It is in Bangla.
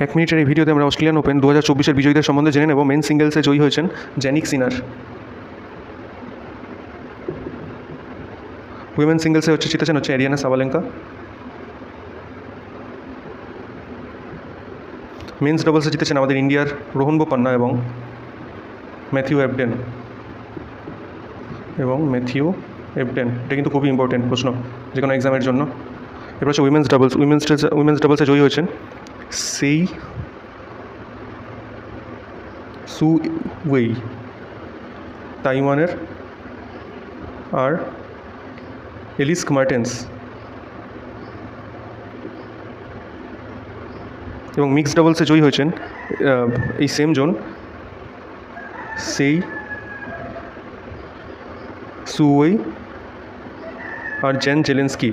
এক মিনিটের এই ভিডিওতে আমরা অস্ট্রেলিয়ান ওপেন 2024-এর বিজয়ীদের সম্বন্ধে জেনে নেব। মেন সিঙ্গেলসে জয়ী হয়েছেন জ্যানিক সিনার। উইমেন সিঙ্গেলসে জিতেছেন এরিয়ানা সাবালেঙ্কা। মেন্স ডাবলসে জিতেছেন আমাদের ইন্ডিয়ার রোহন বোপান্না এবং ম্যাথিউ এবডেন। এটা কিন্তু খুবই ইম্পর্টেন্ট প্রশ্ন যে কোনো এক্সামের জন্য। এবার হচ্ছে উইমেন্স ডাবলস। উইমেন্স ডাবলসে জয়ী হয়েছেন সেই সু ওয়েই তাইওয়ানের আর এলিস মার্টেন্স। এবং মিক্সড ডাবলসে জয়ী হয়েছেন এই সেম জোন সেই সুওয়েই আর জেন জেলেন্সকি।